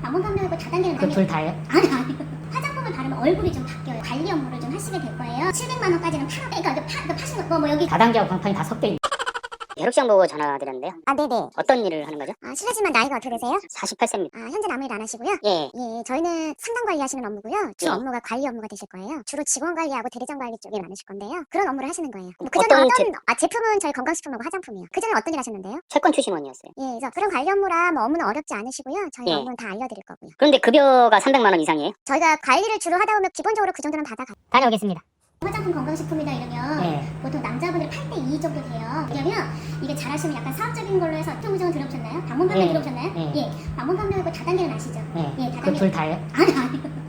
망원 판매하고 다단계는 그 둘 다예요? 아니. 화장품을 바르면 얼굴이 좀 바뀌어요. 관리 업무를 좀 하시게 될 거예요. 700만 원까지는 그러니까 파시는 뭐 여기 다단계하고 방판이 다 섞여 있는. 혈액시험 보고 전화드렸는데요. 아, 네네. 어떤 일을 하는 거죠? 아, 실례지만 나이가 어떻게 되세요? 48세입니다. 아, 현재 아무 일 안 하시고요. 예. 예, 저희는 상담 관리하시는 업무고요. 주 예. 업무가 관리 업무가 되실 거예요. 주로 직원 관리하고 대리점 관리 쪽이 많으실 건데요. 그런 업무를 하시는 거예요. 그전에 제품은 저희 건강식품하고 화장품이요. 그전에 어떤 일 하셨는데요? 채권 출신원이었어요. 예, 그래서 그런 관리 업무라 뭐 업무는 어렵지 않으시고요. 저희가 예. 업무는 다 알려드릴 거고요. 그런데 급여가 300만 원 이상이에요? 저희가 관리를 주로 하다 보면 기본적으로 그 정도는 받아가요. 다녀오겠습니다. 화장품 건강식품이다 이러면 예. 보통 남자분들이 8대2 정도 돼요. 왜냐면 이게 잘하시면 약간 사업적인 걸로 해서 통정은 들어보셨나요? 방문 판매 예. 들어보셨나요? 예. 방문 판매하고 다단계는 아시죠? 예. 예, 그 다단계. 둘 다예요? 아니요.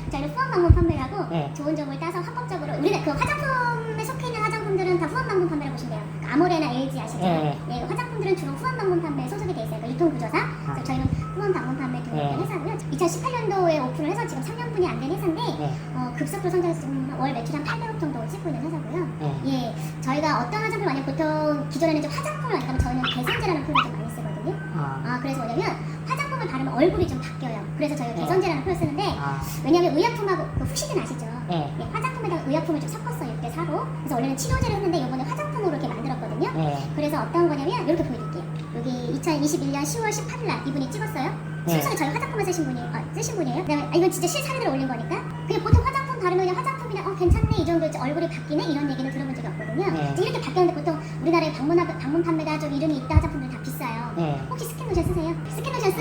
저희는 후원 방문 판매라고 예. 좋은 점을 따서 합법적으로 우리는 그 화장품에 속해 있는 화장품들은 다 후원 방문 판매라고 보시면 돼요. 그러니까 아모레나 LG 아시죠? 예. 예, 화장품들은 주로 후원 방문 판매에 소속이 돼 있어요. 그 유통구조사. 그래서 저희는 후원 방문 판매 등록된 예. 회사고요. 2018년도에 오픈을 해서 지금 3년분이 안 된 회사인데 예. 급속도로 성장해서 지금 월 매출 한 800억 정도 찍고 있는 회사고요. 예. 예, 저희가 어떤 화장품을 많이 보통 기존에는 이제 화장품을 하니까 저희는 개선제라는 표현을 좀 많이 쓰거든요. 그래서 뭐냐면 화장품을 바르면 얼굴이 좀 바뀌어요. 그래서 저희가 예. 개선제라는 표현을 쓰는데 왜냐면 의약품하고 그 후시딘 아시죠? 예. 예, 화장품에다가 의약품을 좀 섞었어요. 6대4로. 그래서 원래는 치료제를 했는데 이번에 화장품으로 이렇게 만들었거든요. 예. 그래서 어떤 거냐면 이렇게 보여드릴게요. 여기 2021년 10월 18일날 이분이 찍었어요. 네. 순수하게 저희 화장품을 쓰신 분이에요. 그다음에 이건 진짜 실사진으로 올린 거니까. 그게 보통 화장품 바르면 그냥 화장품이나 괜찮네 이 정도 얼굴이 바뀌네 이런 얘기는 들어본 적이 없거든요. 네. 이제 이렇게 바뀌었는데 보통 우리나라에 방문 판매가 좀 이름이 있다 화장품들 다 비싸요. 네. 혹시 스킨로션 쓰세요? 스킨로션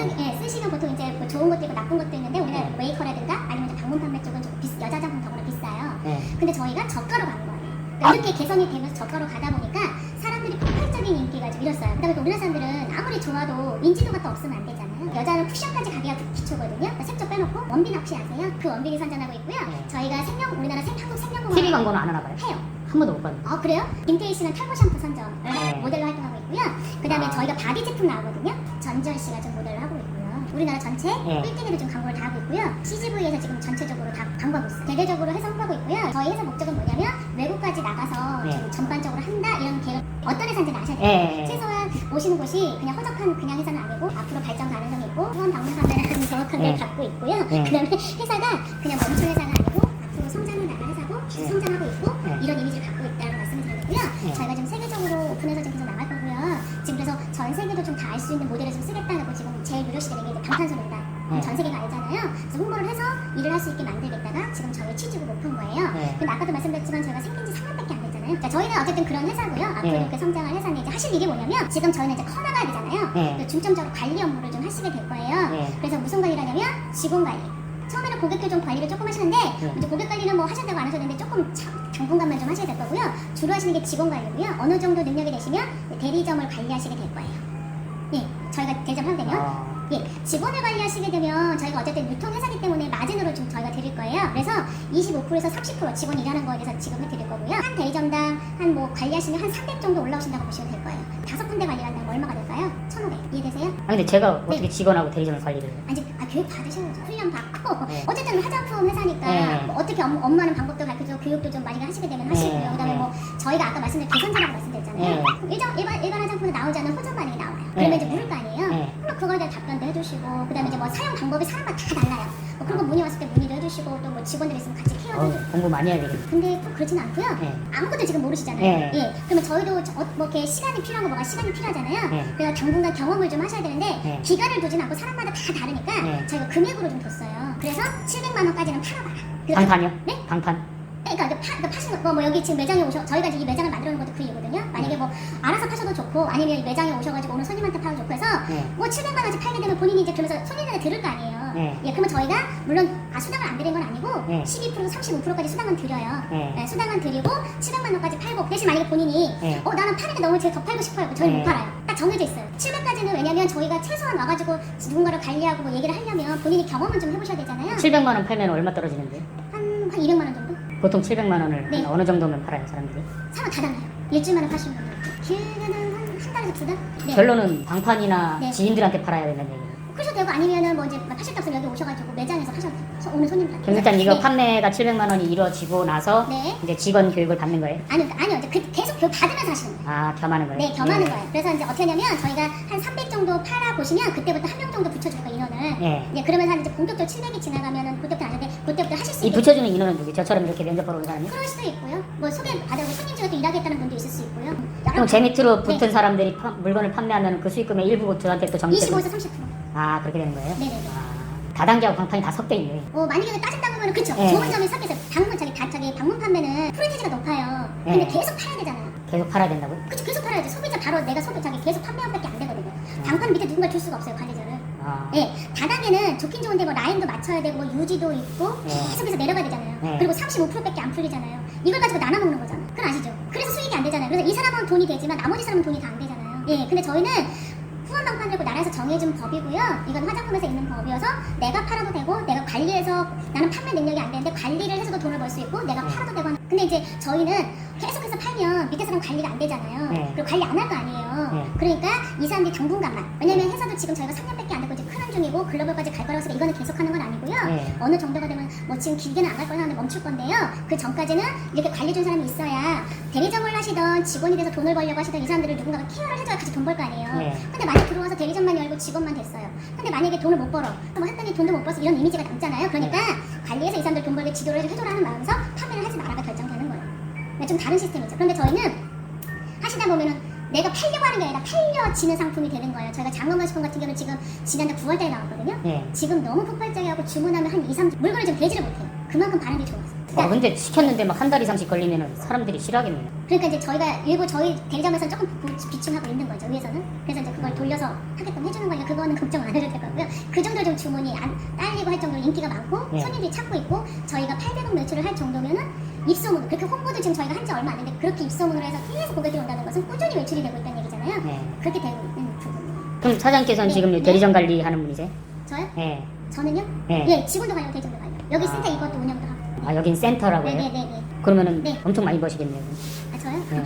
쓰시면 보통 이제 뭐 좋은 것도 있고 나쁜 것도 있는데 우리나라 네. 메이커라든가 아니면 이제 방문 판매 쪽은 좀 여자 화장품 더구나 비싸요. 네. 근데 저희가 저가로 가는 거예요. 그러니까 이렇게 개선이 되면서 저가로 가다 보니까 사람들이 폭발적인 인기가 좀 잃었어요. 그다음에 또 우리나라 사람들은 아무리 좋아도 인지도가 또 없으면 안 되잖아요. 여자는 쿠션까지 가기가 기초거든요. 그러니까 색조 빼놓고 원빈 혹시 아세요? 그 원빈이 선전하고 있고요. 네. 저희가 우리나라 한국 생명공학 TV 광고는 안 하나 봐요? 해요. 한 번도 못 봤는데. 아, 그래요? 김태희 씨는 탈모 샴푸 선전 네. 모델로 활동하고 있고요. 그 다음에 저희가 바디 제품 나오거든요. 전지현 씨가 좀 모델을 하고 있고요. 우리나라 전체 네. 1등으로 좀 광고를 다 하고 있고요. CGV에서 지금 전체적으로 다 광고하고 있어요. 대대적으로 해서 홍보하고 있고요. 저희 회사 목적은 뭐냐면 외국까지 나가서 네. 좀 전반적으로 한다 이런 계획. 어떤 회사인지는 아셔야 돼요. 예. 최소한 오시는 곳이 그냥 허접한 그냥 회사는 아니고 앞으로 발전 가능성이 있고 후원 방문 판매라는 정확한 걸 네. 갖고 있고요. 네. 그 다음에 회사가 그냥 멈춘 회사가 아니고 앞으로 성장을 나갈 회사고 네. 성장하고 있고 네. 이런 이미지를 갖고 있다는 말씀을 드리고요. 네. 저희가 지금 세계적으로 오픈해서 지금 계속 나갈 거고요. 지금 그래서 전 세계도 좀 다 알 수 있는 모델을 좀 쓰겠다고 지금 제일 유료시게 된 게 방탄소년단. 네. 전 세계가 알잖아요. 그래서 홍보를 해서 일을 할 수 있게 만들겠다가 지금 저희 취지로 높은 거예요. 네. 근데 아까도 말씀드렸지만 저희가 생긴 지 3년밖에 안 됐잖아요. 그러니까 저희는 어쨌든 그런 회사고요. 앞으로 네. 이렇게 성장할 회사인데 이제 하실 일이 뭐냐면 지금 저희는 이제 커나가야 되잖아요. 네. 중점적으로 관리 업무를 좀 하시게 될 거예요. 네. 그래서 무슨 관리를 하냐면 직원 관리. 처음에는 고객들 좀 관리를 조금 하시는데 이제 고객 관리는 뭐 하셔도 안 하셔도 되는데 조금 당분간만 좀 하셔야 될 거고요. 주로 하시는 게 직원 관리고요. 어느 정도 능력이 되시면 대리점을 관리하시게 될 거예요. 예, 저희가 대리점 하게 되면 예, 직원을 관리하시게 되면 저희가 어쨌든 유통회사이기 때문에 마진으로 좀 저희가 드릴 거예요. 그래서 25%에서 30% 직원이 일하는 거에 대해서 지급을 드릴 거고요. 한 대리점당 한 뭐 관리하시면 한 300 정도 올라오신다고 보시면 될 거예요. 5군데 관리를 한다면 얼마가 될까요? 1,500. 이해되세요? 근데 제가 어떻게 직원하고 대리점을 관리를 해요? 교육 받으셔야죠. 훈련 받고. 네. 어쨌든 화장품 회사니까 네. 뭐 어떻게 업무하는 방법도 가르쳐주고 교육도 좀 많이 하시게 되면 하시고요. 네. 그다음에 뭐 저희가 아까 말씀드린 개선제라고 말씀드렸잖아요. 일반 화장품에 나오지 않는 호전 반응이 나와요. 그러면 네. 이제 물을 거 아니에요. 네. 그럼 그거에 대한 답변도 해주시고 그다음에 이제 뭐 사용 방법이 사람마다 다 달라요. 뭐 그런 거 문의 왔을 때 문의도 해주시고 또 뭐 직원들 있으면 같이 케어도 해주고. 공부 많이 해야 되겠네. 근데 꼭 그렇진 않고요. 네. 아무것도 지금 모르시잖아요. 네. 예. 그러면 저희도 뭐 이렇게 시간이 필요한 거 뭐가 시간이 필요하잖아요. 네. 그래서 당분간 경험을 좀 하셔야 되는데 네. 기간을 두진 않고 사람마다 다 다르니까 네. 저희가 금액으로 좀 뒀어요. 그래서 700만 원까지는 팔아봐라. 방판이요? 네? 방판? 그러니까 파시는 거 뭐 여기 지금 매장에 저희가 이제 이 매장을 만들어 놓은 것도 그 이유거든요. 만약에 뭐 알아서 파셔도 좋고 아니면 이 매장에 오셔가지고 오늘 손님한테 팔아도 좋고 해서 네. 뭐 700만 원씩 팔게 되면 본인이 이제 그러면서 손님한테 들을 거 아니에요. 네. 예, 그러면 저희가 물론 수당을 안 드린 건 아니고 네. 12% 35%까지 수당은 드려요. 네. 네, 수당은 드리고 700만 원까지 팔고 그 대신 만약에 본인이 네. 나는 파는 게 너무 제일 더 팔고 싶어요. 저희 네. 못 팔아요. 딱 정해져 있어요. 700까지는 왜냐면 저희가 최소한 와가지고 누군가를 관리하고 뭐 얘기를 하려면 본인이 경험을 좀 해보셔야 되잖아요. 700만 원 팔면 얼마 떨어지는데요? 한 200만 원 정도? 보통 700만 원을 네. 어느 정도면 팔아요, 사람들이? 사람 다 달라요. 일주일 만에 파시는 분들 길게는 한 달에서 2달? 네. 결론은 방판이나 네. 지인들한테 팔아야 된다는 얘기예요. 그러셔도 되고 아니면은 뭐 이제 파실 때 없으면 여기 오셔가지고 매장에서 파셔도 돼요. 오는 손님들한테. 그럼 일단 이거 네. 판매가 700만 원이 이루어지고 나서 네. 이제 직원 교육을 받는 거예요? 아니요. 이제 계속 교육 받으면서 하시는 거예요. 아, 겸하는 거예요? 네, 겸하는 거예요. 그래서 이제 어떻게 하냐면 저희가 한 300 정도 팔아 보시면 그때부터 한 명 정도 붙여줄 거예요, 인원을. 네. 네, 그러면서 한 이제 본격적으로 700이 지나가면은 그때부터 아는데 그때부터 하실 수 이 있게. 붙여주는 인원은 누구? 저처럼 이렇게 면접 보러 오는 사람이? 그럴 수도 있고요. 뭐 소개 받아보고 손님 중에 또 일하겠다는 분도 있을 수 있고요. 그럼 제 밑으로 붙은 네. 사람들이 물건을 판매하면 그 수익금의 일부 저한테 또 정리되고 25에서 30%. 아, 그렇게 되는 거예요? 네네네. 아, 다단계하고 광판이 다 섞여 있네. 만약에 따진다고 하면 그쵸. 네. 좋은 점이 섞여서 자기 방문 판매는 프로테이지가 높아요. 근데 네. 계속 팔아야 되잖아요. 계속 팔아야 된다고요? 그쵸, 계속 팔아야죠. 소비자 바로 내가 자기 계속 판매한밖에 안 되거든요. 방판 밑에 누군가 줄 수가 없어요, 관리자를. 아. 예, 다단계는 좋긴 좋은데 뭐 라인도 맞춰야 되고 뭐 유지도 있고 네. 계속해서 내려가야 되잖아요. 네. 그리고 35%밖에 안 풀리잖아요. 이걸 가지고 나눠 먹는 거잖아. 그건 아시죠? 그래서 수익이 안 되잖아요. 그래서 이 사람은 돈이 되지만 나머지 사람은 돈이 다 안 되잖아요. 예, 근데 저희는 후원 방판이라고 나라에서 정해준 법이고요. 이건 화장품에서 있는 법이어서 내가 팔아도 되고 내가 관리해서 나는 판매 능력이 안 되는데 관리를 해서도 돈을 벌 수 있고 내가 네. 팔아도 되고 근데 이제 저희는 계속해서 팔면 밑에 사람 관리가 안 되잖아요. 네. 그리고 관리 안 할 거 아니에요. 네. 그러니까 이 사람들이 당분간만 왜냐면 회사도 지금 저희가 3년밖에 안 되고 이제 크는 중이고 글로벌까지 갈 거라고 해서 이거는 계속하는 건 아니고요. 네. 어느 정도가 되면 뭐 지금 길게는 안 갈 거라 하는데 멈출 건데요. 그 전까지는 이렇게 관리 준 사람이 있어야 대리점을 하시던 직원이 돼서 돈을 벌려고 하시던 이 사람들을 누군가가 케어를 해줘야 같이 돈 벌 거 아니에요. 네. 근데 만약 들어와서 대리점만 열고 직원만 됐어요. 근데 만약에 돈을 못 벌어. 뭐 했더니 돈도 못 벌어서 이런 이미지가 남잖아요. 그러니까 관리해서 이 사람들 돈 벌게 지도를 해줘라는 마음에서 판매를 하지 말아가 결정되는 거예요. 그러니까 좀 다른 시스템이죠. 그런데 저희는 하시다 보면은 내가 팔려고 하는 게 아니라 팔려지는 상품이 되는 거예요. 저희가 장건강식품 같은 경우는 지금 지난달 9월달에 나왔거든요. 네. 지금 너무 폭발적이하고 주문하면 한 2, 3주 물건을 지금 대지를 못해요. 그만큼 반응이 좋았어요. 근데 시켰는데 막 한 달 이상씩 걸리면 사람들이 싫어하겠네요. 그러니까 이제 저희가 일부 저희 대리점에서 조금 비중하고 있는 거죠, 위에서는. 그래서 이제 그걸 돌려서 하게끔 해주는 거니까 그거는 걱정 안 해도 될 거고요. 그 정도로 좀 주문이 안 딸리고 할 정도로 인기가 많고 네. 손님들이 찾고 있고 저희가 800억 매출을 할 정도면은 입소문, 그렇게 홍보도 지금 저희가 한 지 얼마 안 됐는데 그렇게 입소문을 해서 계속 고객들이 온다는 것은 꾸준히 매출이 되고 있다는 얘기잖아요. 네. 그렇게 되고 있는 부분이에요. 그럼 사장님께서는 네. 지금 네. 대리점 관리하는 분이세요? 저요? 네. 저는요? 네. 예, 직원도 관리하고 대리점도 관리하고 여기 아. 센터 이것도 운영도 하고. 아, 여긴 센터라고요? 네네네네. 그러면은 네. 엄청 많이 버시겠네요. 아, 저요? 네.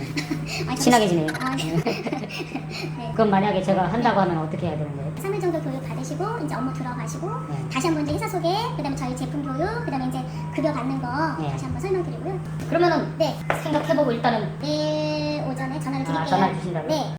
아, 저- 친하게 지내요. 아, 네. 네. 그럼 만약에 제가 한다고 하면 어떻게 해야 되는 거예요? 3일 정도 교육 받으시고 이제 업무 들어가시고 네. 다시 한번 이제 회사 소개, 그다음에 저희 제품 교육, 그다음에 이제 급여 받는 거 네. 다시 한번 설명드리고요. 그러면은 네, 생각해보고 일단은 내일 오전에 전화를 드릴게요. 전화 주신다고요? 네.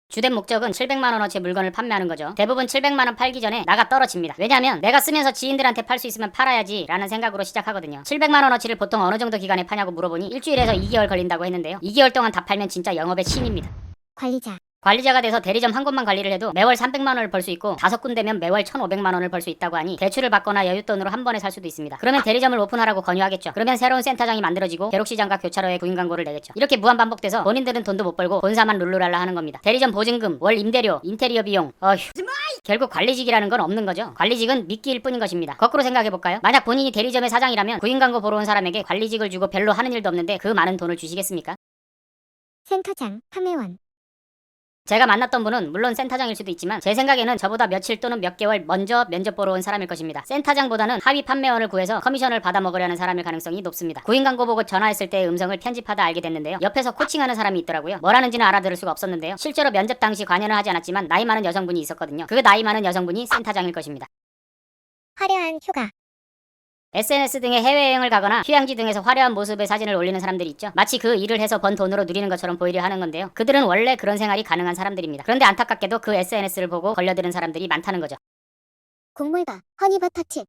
주된 목적은 700만 원어치 물건을 판매하는 거죠. 대부분 700만 원 팔기 전에 나가 떨어집니다. 왜냐하면 내가 쓰면서 지인들한테 팔 수 있으면 팔아야지 라는 생각으로 시작하거든요. 700만 원어치를 보통 어느 정도 기간에 파냐고 물어보니 일주일에서 2개월 걸린다고 했는데요. 2개월 동안 다 팔면 진짜 영업의 신입니다. 관리자. 관리자가 돼서 대리점 한 곳만 관리를 해도 매월 300만 원을 벌 수 있고 5군데면 매월 1,500만 원을 벌 수 있다고 하니 대출을 받거나 여윳돈으로 한 번에 살 수도 있습니다. 그러면 대리점을 오픈하라고 권유하겠죠. 그러면 새로운 센터장이 만들어지고 대록시장과 교차로에 구인 광고를 내겠죠. 이렇게 무한 반복돼서 본인들은 돈도 못 벌고 본사만 룰루랄라 하는 겁니다. 대리점 보증금, 월 임대료, 인테리어 비용, 결국 관리직이라는 건 없는 거죠. 관리직은 미끼일 뿐인 것입니다. 거꾸로 생각해볼까요? 만약 본인이 대리점의 사장이라면 구인 광고 보러 온 사람에게 관리직을 주고 별로 하는 일도 없는데 그 많은 돈을 주시겠습니까? 센터장, 판매원. 제가 만났던 분은 물론 센터장일 수도 있지만 제 생각에는 저보다 며칠 또는 몇 개월 먼저 면접 보러 온 사람일 것입니다. 센터장보다는 하위 판매원을 구해서 커미션을 받아 먹으려는 사람일 가능성이 높습니다. 구인 광고 보고 전화했을 때의 음성을 편집하다 알게 됐는데요. 옆에서 코칭하는 사람이 있더라고요. 뭐라는지는 알아들을 수가 없었는데요. 실제로 면접 당시 관여는 하지 않았지만 나이 많은 여성분이 있었거든요. 그 나이 많은 여성분이 센터장일 것입니다. 화려한 휴가. SNS 등의 해외여행을 가거나 휴양지 등에서 화려한 모습의 사진을 올리는 사람들이 있죠. 마치 그 일을 해서 번 돈으로 누리는 것처럼 보이려 하는 건데요. 그들은 원래 그런 생활이 가능한 사람들입니다. 그런데 안타깝게도 그 SNS를 보고 걸려드는 사람들이 많다는 거죠. 곡물바, 허니버터칩.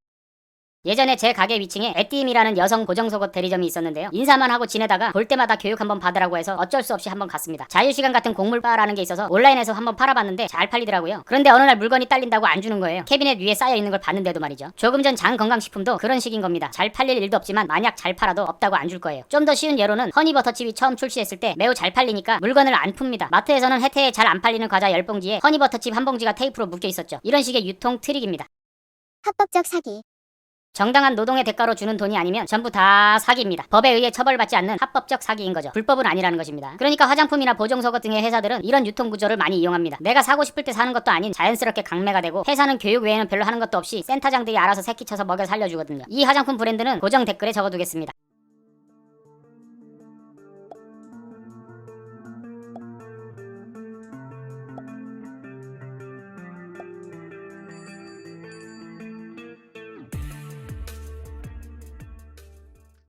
예전에 제 가게 위층에 에띠임이라는 여성 고정속옷 대리점이 있었는데요. 인사만 하고 지내다가 볼 때마다 교육 한번 받으라고 해서 어쩔 수 없이 한번 갔습니다. 자유시간 같은 곡물바라는 게 있어서 온라인에서 한번 팔아봤는데 잘 팔리더라고요. 그런데 어느 날 물건이 딸린다고 안 주는 거예요. 캐비넷 위에 쌓여있는 걸 봤는데도 말이죠. 조금 전 장건강식품도 그런 식인 겁니다. 잘 팔릴 일도 없지만 만약 잘 팔아도 없다고 안 줄 거예요. 좀 더 쉬운 예로는 허니버터칩이 처음 출시했을 때 매우 잘 팔리니까 물건을 안 풉니다. 마트에서는 혜태에 잘 안 팔리는 과자 10봉지에 허니버터칩 한 봉지가 테이프로 묶여 있었죠. 이런 식의 유통 트릭입니다. 합법적 사기. 정당한 노동의 대가로 주는 돈이 아니면 전부 다 사기입니다. 법에 의해 처벌받지 않는 합법적 사기인 거죠. 불법은 아니라는 것입니다. 그러니까 화장품이나 보정속옷 등의 회사들은 이런 유통 구조를 많이 이용합니다. 내가 사고 싶을 때 사는 것도 아닌 자연스럽게 강매가 되고 회사는 교육 외에는 별로 하는 것도 없이 센터장들이 알아서 새끼쳐서 먹여 살려주거든요. 이 화장품 브랜드는 고정 댓글에 적어두겠습니다.